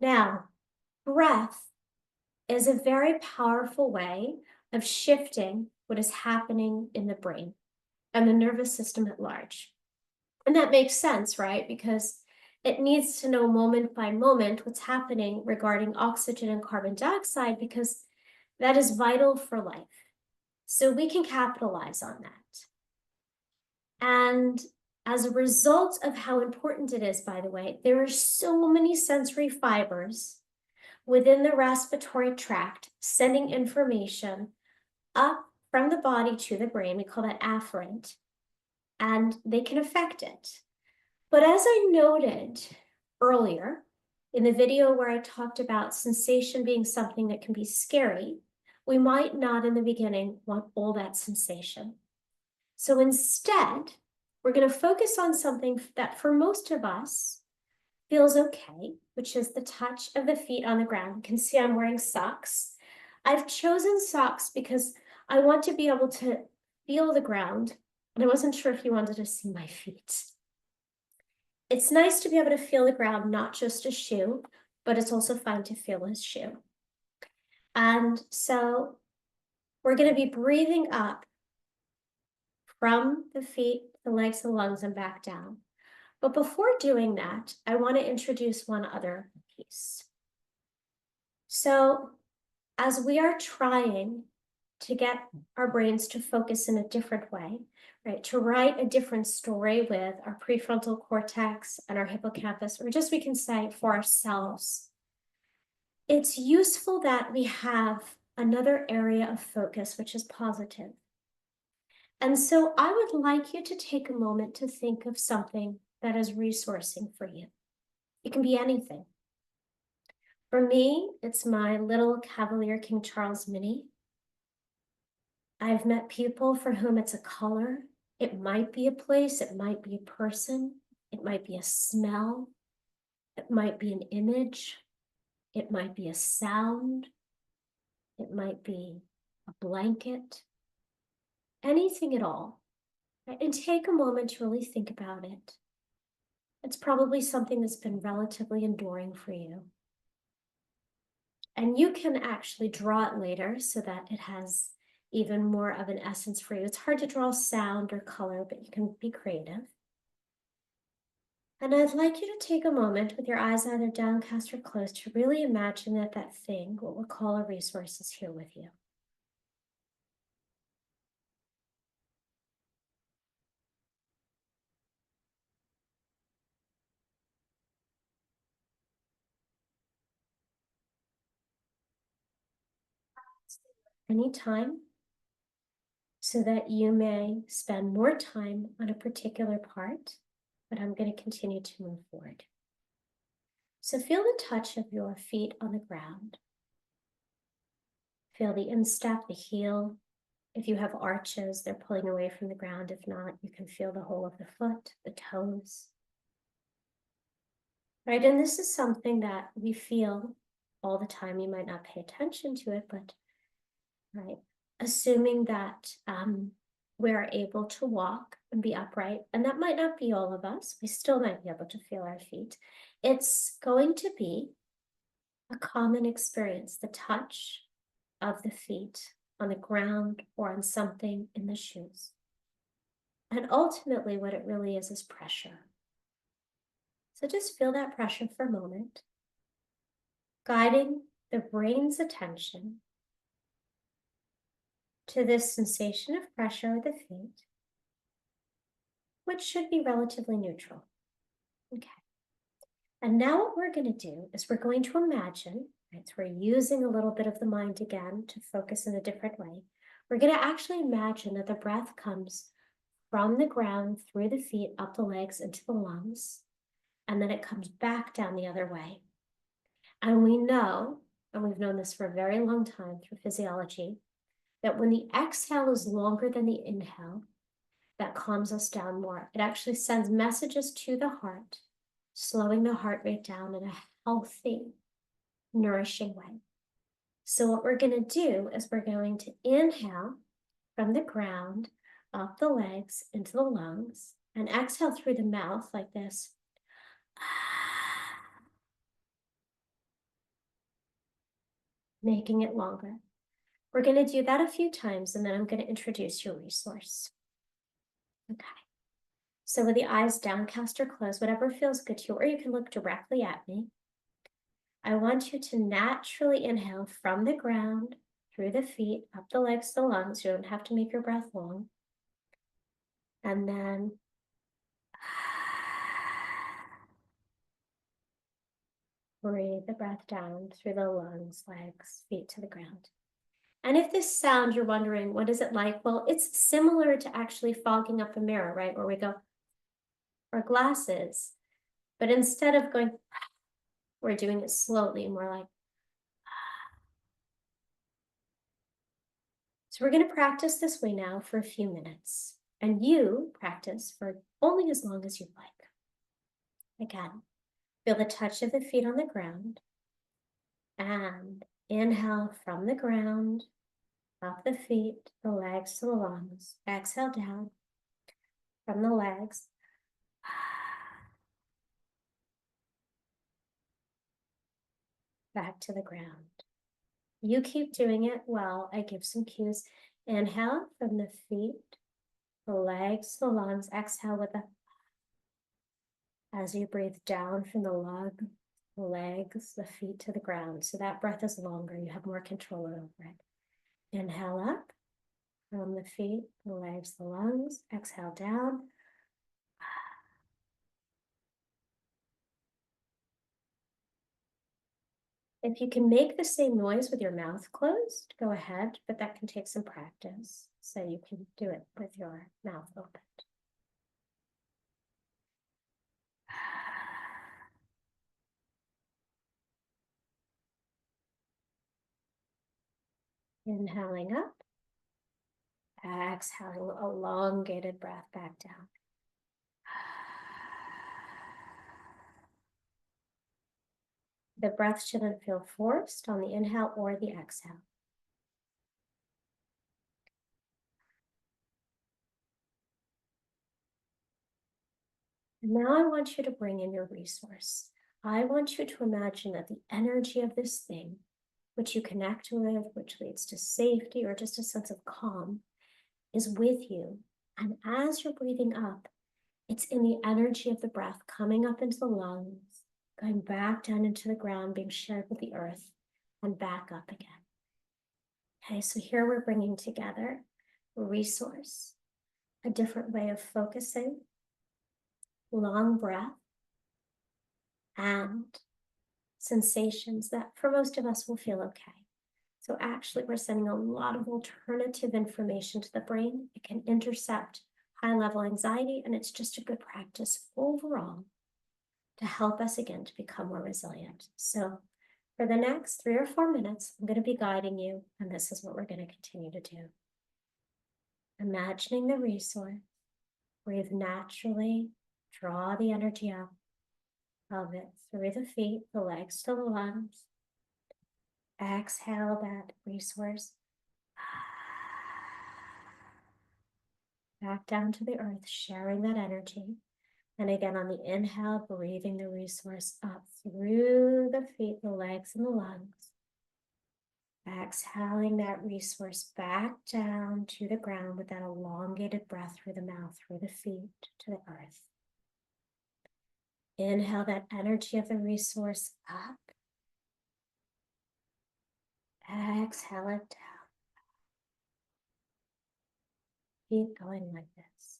Now, breath is a very powerful way of shifting what is happening in the brain and the nervous system at large. And that makes sense, right? Because it needs to know moment by moment what's happening regarding oxygen and carbon dioxide, because that is vital for life. So we can capitalize on that. And as a result of how important it is, by the way, there are so many sensory fibers within the respiratory tract sending information up from the body to the brain. We call that afferent, and they can affect it. But as I noted earlier in the video where I talked about sensation being something that can be scary, we might not in the beginning want all that sensation. So instead, we're going to focus on something that for most of us feels okay, which is the touch of the feet on the ground. You can see I'm wearing socks. I've chosen socks because I want to be able to feel the ground, and I wasn't sure if you wanted to see my feet. It's nice to be able to feel the ground, not just a shoe, but it's also fun to feel a shoe. And so we're going to be breathing up from the feet, the legs, the lungs, and back down. But before doing that, I want to introduce one other piece. So as we are trying to get our brains to focus in a different way, right, to write a different story with our prefrontal cortex and our hippocampus, or just we can say for ourselves, it's useful that we have another area of focus, which is positive. And so I would like you to take a moment to think of something that is resourcing for you. It can be anything. For me, it's my little Cavalier King Charles Mini. I've met people for whom it's a color. It might be a place, it might be a person, it might be a smell, it might be an image, it might be a sound, it might be a blanket, anything at all. Right? And take a moment to really think about it. It's probably something that's been relatively enduring for you. And you can actually draw it later so that it has even more of an essence for you. It's hard to draw sound or color, but you can be creative. And I'd like you to take a moment with your eyes either downcast or closed to really imagine that that thing, what we'll call a resource, is here with you. Anytime, so that you may spend more time on a particular part, but I'm going to continue to move forward. So feel the touch of your feet on the ground. Feel the instep, the heel. If you have arches, they're pulling away from the ground. If not, you can feel the whole of the foot, the toes. Right, and this is something that we feel all the time. You might not pay attention to it, but right, assuming that we're able to walk and be upright, and that might not be all of us. We still might be able to feel our feet. It's going to be a common experience, the touch of the feet on the ground or on something in the shoes. And ultimately, what it really is pressure. So just feel that pressure for a moment, guiding the brain's attention to this sensation of pressure at the feet, which should be relatively neutral. Okay. And now what we're going to do is we're going to imagine, right, so we're using a little bit of the mind again to focus in a different way. We're going to actually imagine that the breath comes from the ground, through the feet, up the legs, into the lungs, and then it comes back down the other way. And we know, and we've known this for a very long time through physiology, that when the exhale is longer than the inhale, that calms us down more. It actually sends messages to the heart, slowing the heart rate down in a healthy, nourishing way. So what we're going to do is we're going to inhale from the ground, up the legs, into the lungs, and exhale through the mouth like this. making it longer. We're going to do that a few times, and then I'm going to introduce your resource. Okay. So with the eyes downcast or closed, whatever feels good to you, or you can look directly at me. I want you to naturally inhale from the ground, through the feet, up the legs, the lungs. You don't have to make your breath long. And then breathe the breath down through the lungs, legs, feet to the ground. And if this sound, you're wondering, what is it like? Well, it's similar to actually fogging up a mirror, right? Where we go, or glasses. But instead of going, we're doing it slowly, and we're like, so we're going to practice this way now for a few minutes. And you practice for only as long as you'd like. Again, feel the touch of the feet on the ground. And inhale from the ground, up the feet, the legs to the lungs. Exhale down from the legs. Back to the ground. You keep doing it while I give some cues. Inhale from the feet, the legs, the lungs. Exhale with the, as you breathe down from the lung, the legs, the feet to the ground. So that breath is longer. You have more control over it. Inhale up from the feet, the legs, the lungs. Exhale down. If you can make the same noise with your mouth closed, go ahead, but that can take some practice. So you can do it with your mouth open. Inhaling up, exhaling, elongated breath back down. The breath shouldn't feel forced on the inhale or the exhale. And now I want you to bring in your resource. I want you to imagine that the energy of this thing, which you connect with, which leads to safety or just a sense of calm, is with you. And as you're breathing up, it's in the energy of the breath coming up into the lungs, going back down into the ground, being shared with the earth, and back up again. Okay, so here we're bringing together a resource, a different way of focusing, long breath, and sensations that for most of us will feel okay. So actually we're sending a lot of alternative information to the brain. It can intercept high-level anxiety, and it's just a good practice overall to help us again to become more resilient. So for the next 3 or 4 minutes, I'm going to be guiding you, and this is what we're going to continue to do. Imagining the resource, breathe naturally, draw the energy up of it through the feet, the legs to the lungs. Exhale that resource back down to the earth, sharing that energy. And again, on the inhale, breathing the resource up through the feet, the legs, and the lungs. Exhaling that resource back down to the ground with that elongated breath through the mouth, through the feet to the earth. Inhale that energy of the resource up. Exhale it down. Keep going like this.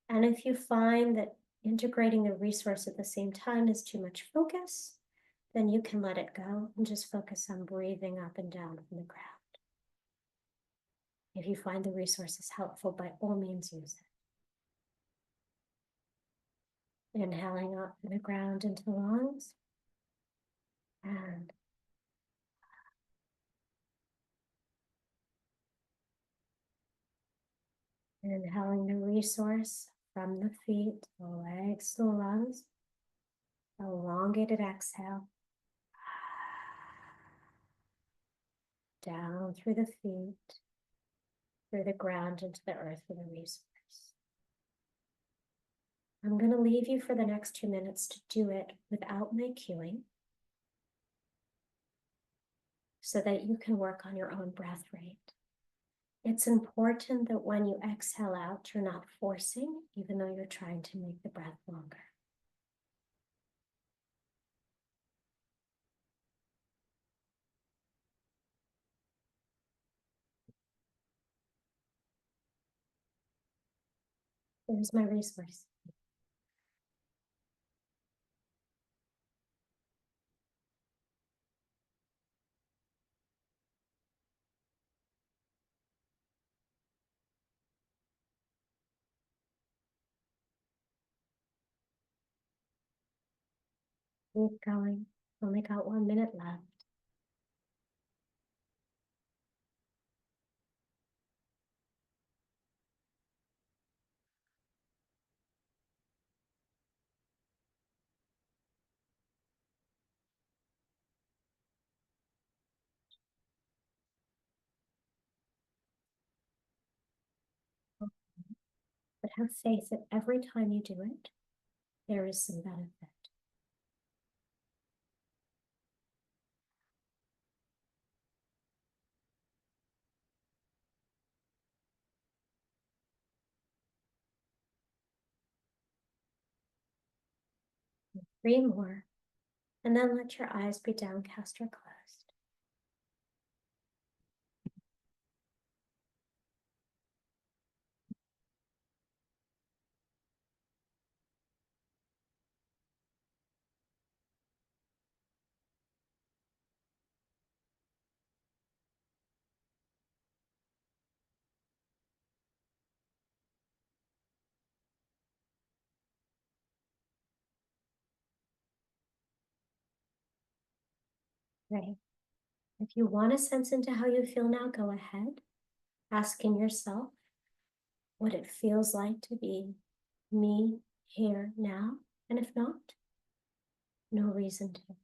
And if you find that integrating the resource at the same time is too much focus, then you can let it go and just focus on breathing up and down from the ground. If you find the resource is helpful, by all means use it. Inhaling up from the ground into the lungs, and inhaling the resource from the feet, the legs, the lungs. Elongated exhale. Down through the feet, through the ground into the earth for the resource. I'm going to leave you for the next 2 minutes to do it without my cueing. so that you can work on your own breath rate. It's important that when you exhale out, you're not forcing, even though you're trying to make the breath longer. Here's my resource. Keep going. Only got 1 minute left. But have faith that every time you do it, there is some benefit. Three more, and then let your eyes be downcast or closed. Great. If you want to sense into how you feel now, go ahead, asking yourself what it feels like to be me here now. And if not, no reason to.